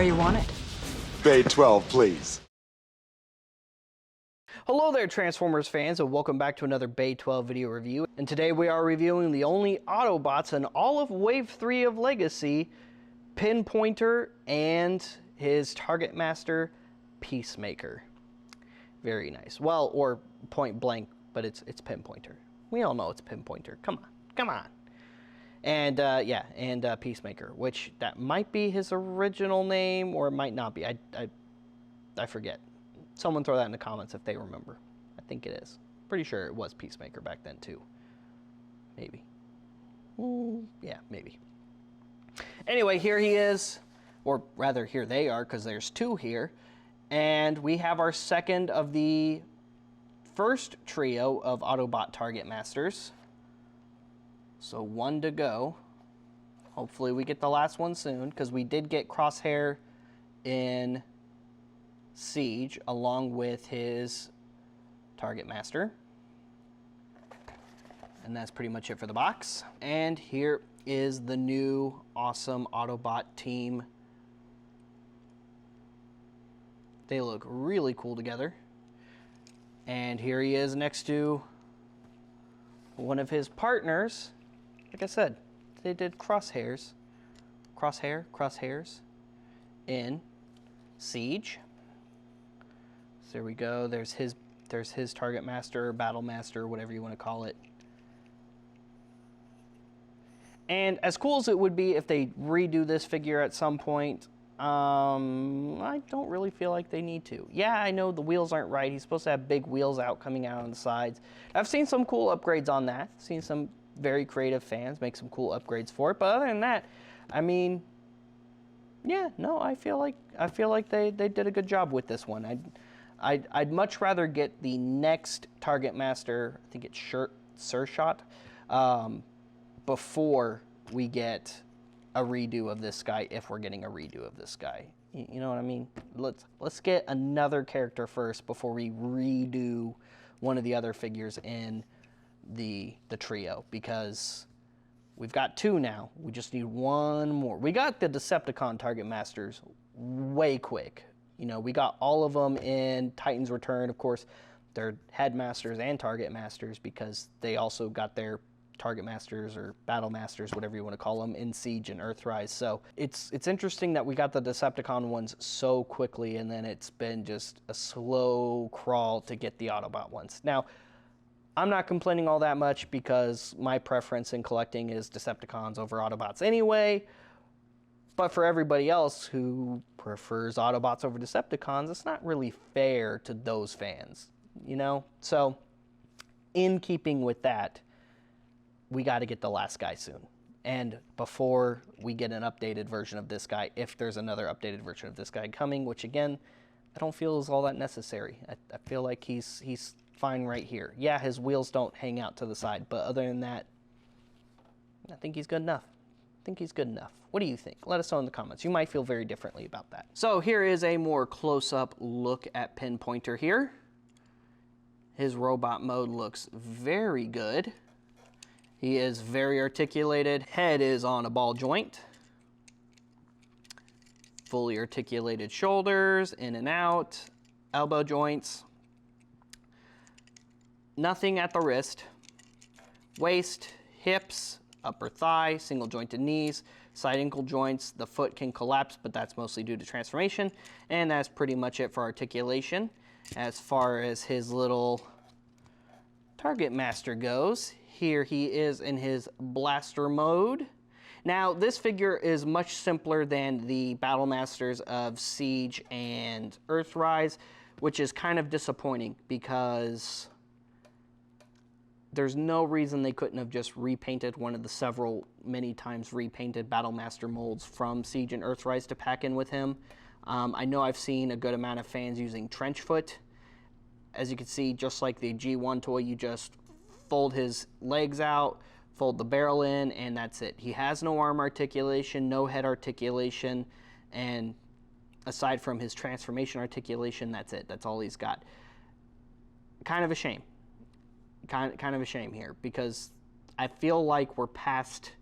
where you want it. Bay 12, please. Hello there, Transformers fans, and welcome back to another Bay 12 video review. And today we are reviewing the only Autobots in all of Wave 3 of Legacy, Pinpointer and his Target Master, Peacemaker. Very nice. Well, or Pointblank, but it's Pinpointer. We all know it's Pinpointer. Come on, come on. And yeah, and Peacemaker, which that might be his original name, or it might not be. I forget. Someone throw that in the comments if they remember. I think it is. Pretty sure it was Peacemaker back then too. Maybe. Yeah, maybe. Anyway, here he is, or rather here they are, because there's two here. And we have our second of the first trio of Autobot Target Masters. So one to go. Hopefully we get the last one soon, because we did get Crosshair in Siege along with his Target Master. And that's pretty much it for the box. And here is the new awesome Autobot team. They look really cool together. And here he is next to one of his partners. Like I said, they did crosshairs in Siege. So there we go. There's his Target Master, Battle Master, whatever you want to call it. And as cool as it would be if they redo this figure at some point, I don't really feel like they need to. Yeah, I know the wheels aren't right. He's supposed to have big wheels coming out on the sides. I've seen some cool upgrades on that. Seen some very creative fans make some cool upgrades for it. But other than that, I mean, yeah, no, I feel like they did a good job with this one. I'd much rather get the next Target Master, I think it's Surshot, before we get a redo of this guy, if we're getting a redo of this guy. You know what I mean? Let's get another character first before we redo one of the other figures in the trio, because we've got two now. We just need one more. We got the Decepticon Target Masters way quick. You know, we got all of them in Titan's Return. Of course, they're Headmasters and Target Masters, because they also got their Target Masters or Battle Masters, whatever you want to call them, in Siege and Earthrise. So it's interesting that we got the Decepticon ones so quickly, and then it's been just a slow crawl to get the Autobot ones. Now, I'm not complaining all that much, because my preference in collecting is Decepticons over Autobots anyway. But for everybody else who prefers Autobots over Decepticons, it's not really fair to those fans, you know? So, in keeping with that, we got to get the last guy soon. And before we get an updated version of this guy, if there's another updated version of this guy coming, which again, I don't feel is all that necessary. I feel like he's fine right here. Yeah, his wheels don't hang out to the side, but other than that, I think he's good enough. I think he's good enough. What do you think? Let us know in the comments. You might feel very differently about that. So here is a more close-up look at Pinpointer here. His robot mode looks very good. He is very articulated. Head is on a ball joint. Fully articulated shoulders, in and out. Elbow joints. Nothing at the wrist. Waist, hips, upper thigh, single jointed knees, side ankle joints. The foot can collapse, but that's mostly due to transformation. And that's pretty much it for articulation. As far as his little Target Master goes, here he is in his blaster mode. Now, this figure is much simpler than the Battle Masters of Siege and Earthrise, which is kind of disappointing, because there's no reason they couldn't have just repainted one of the many times repainted Battle Master molds from Siege and Earthrise to pack in with him. I know I've seen a good amount of fans using Trenchfoot. As you can see, just like the G1 toy, you just fold his legs out, fold the barrel in, and that's it. He has no arm articulation, no head articulation, and aside from his transformation articulation, that's it. That's all he's got. Kind of a shame. Kind of a shame here, because I feel like we're past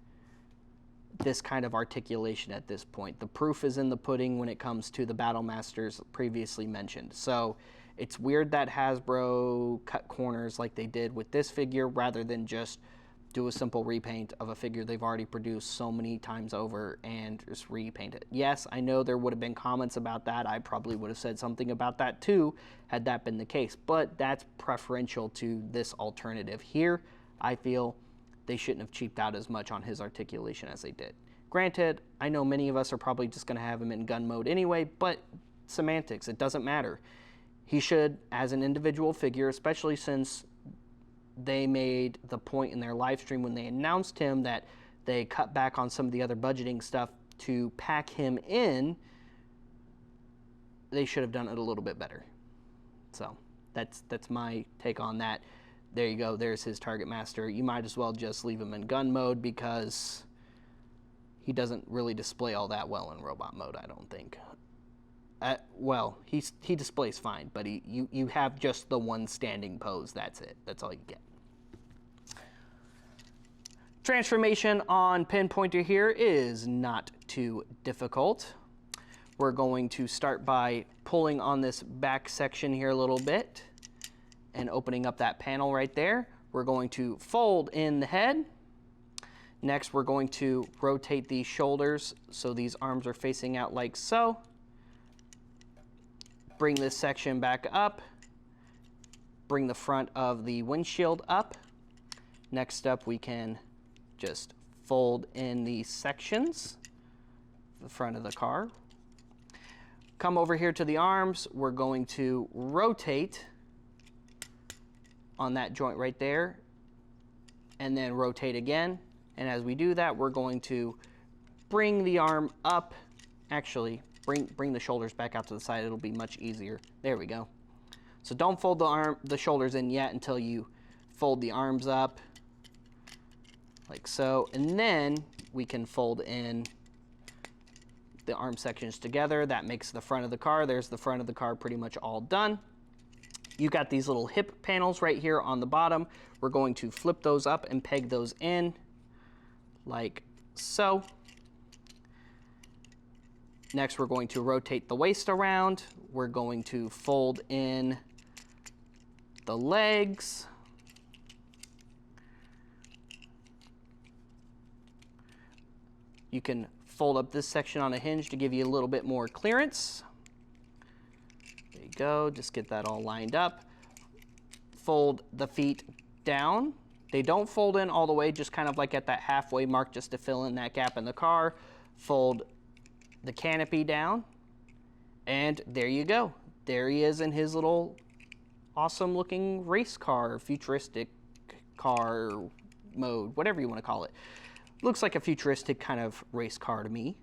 this kind of articulation at this point. The proof is in the pudding when it comes to the Battle Masters previously mentioned. So it's weird that Hasbro cut corners like they did with this figure rather than just do a simple repaint of a figure they've already produced so many times over and just repaint it. Yes, I know there would have been comments about that. I probably would have said something about that too had that been the case, but that's preferential to this alternative here. I feel they shouldn't have cheaped out as much on his articulation as they did. Granted, I know many of us are probably just going to have him in gun mode anyway, but semantics, it doesn't matter. He should, as an individual figure, especially since they made the point in their live stream when they announced him that they cut back on some of the other budgeting stuff to pack him in, they should have done it a little bit better. So that's my take on that. There you go. There's his target master. You might as well just leave him in gun mode because he doesn't really display all that well in robot mode, I don't think. Well, he displays fine, but you have just the one standing pose. That's it. That's all you get. Transformation on Pinpointer here is not too difficult. We're going to start by pulling on this back section here a little bit and opening up that panel right there. We're going to fold in the head. Next, we're going to rotate these shoulders so these arms are facing out like so. Bring this section back up. Bring the front of the windshield up. Next up, we can just fold in these sections, the front of the car. Come over here to the arms. We're going to rotate on that joint right there, and then rotate again. And as we do that, we're going to bring the arm up. Actually, bring the shoulders back out to the side. It'll be much easier. There we go. So don't fold the shoulders in yet until you fold the arms up, like so. And then we can fold in the arm sections together. That makes the front of the car. There's the front of the car pretty much all done. You got these little hip panels right here on the bottom. We're going to flip those up and peg those in like so. Next, we're going to rotate the waist around. We're going to fold in the legs. You can fold up this section on a hinge to give you a little bit more clearance. There you go, just get that all lined up. Fold the feet down. They don't fold in all the way, just kind of like at that halfway mark just to fill in that gap in the car. Fold the canopy down, and there you go. There he is in his little awesome looking race car, futuristic car mode, whatever you want to call it. Looks like a futuristic kind of race car to me.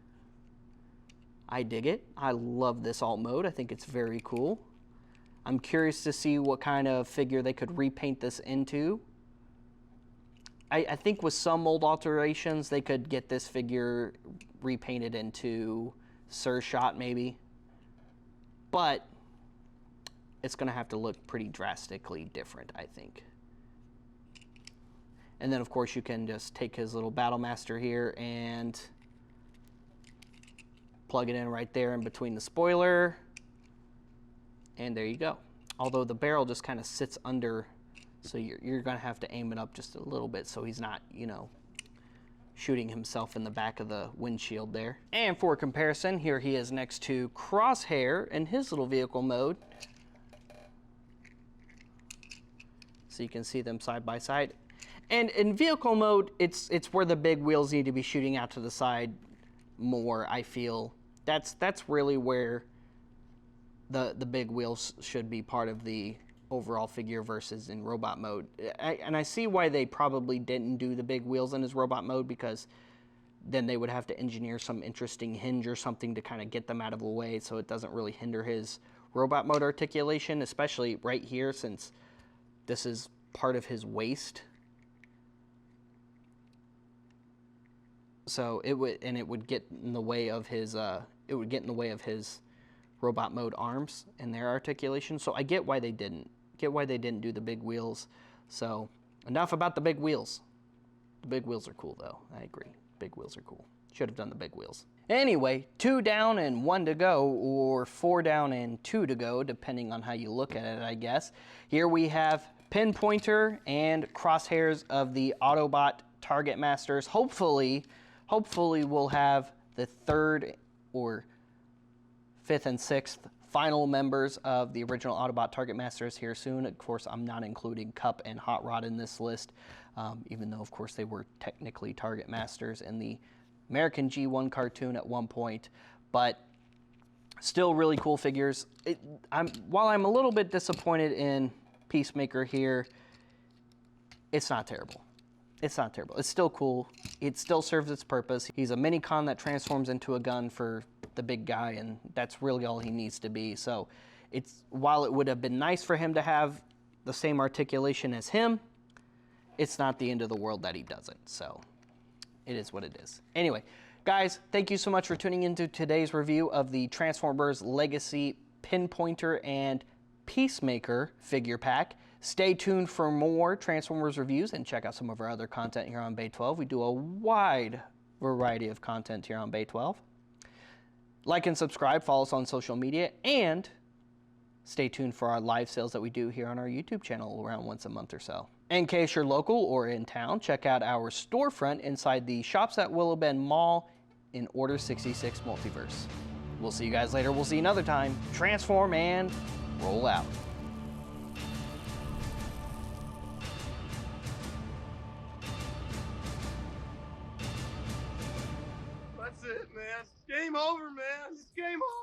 I dig it. I love this alt mode. I think it's very cool. I'm curious to see what kind of figure they could repaint this into. I think with some mold alterations, they could get this figure repainted into Sir Shot maybe. But it's going to have to look pretty drastically different, I think. And then, of course, you can just take his little Battle Master here and plug it in right there in between the spoiler. And there you go. Although the barrel just kind of sits under, so you're going to have to aim it up just a little bit so he's not, you know, shooting himself in the back of the windshield there. And for comparison, here he is next to Crosshair in his little vehicle mode. So you can see them side by side. And in vehicle mode, it's where the big wheels need to be shooting out to the side more, I feel. That's really where the big wheels should be part of the overall figure versus in robot mode. And I see why they probably didn't do the big wheels in his robot mode, because then they would have to engineer some interesting hinge or something to kind of get them out of the way so it doesn't really hinder his robot mode articulation, especially right here since this is part of his waist. So it would get in the way of his robot mode arms and their articulation. So I get why they didn't do the big wheels. So enough about the big wheels. The big wheels are cool though. I agree. Big wheels are cool. Should have done the big wheels. Anyway, 2 down and 1 to go, or 4 down and 2 to go, depending on how you look at it, I guess. Here we have Pinpointer and Crosshairs of the Autobot Target Masters. Hopefully we'll have the 3rd or 5th and 6th final members of the original Autobot Target Masters here soon. Of course, I'm not including Cup and Hot Rod in this list, even though, of course, they were technically Target Masters in the American G1 cartoon at one point, but still really cool figures. While I'm a little bit disappointed in Peacemaker here, it's not terrible. It's not terrible. It's still cool. It still serves its purpose. He's a mini-con that transforms into a gun for the big guy, and that's really all he needs to be. So while it would have been nice for him to have the same articulation as him, it's not the end of the world that he doesn't. So it is what it is. Anyway, guys, thank you so much for tuning into today's review of the Transformers Legacy Pinpointer and Peacemaker figure pack. Stay tuned for more Transformers reviews and check out some of our other content here on Bay 12. We do a wide variety of content here on Bay 12. Like and subscribe, follow us on social media, and stay tuned for our live sales that we do here on our YouTube channel around once a month or so. In case you're local or in town, check out our storefront inside the Shops at Willow Bend Mall in Order 66 Multiverse. We'll see you guys later. We'll see you another time. Transform and roll out. That's it, man. Game over, man. It's game over.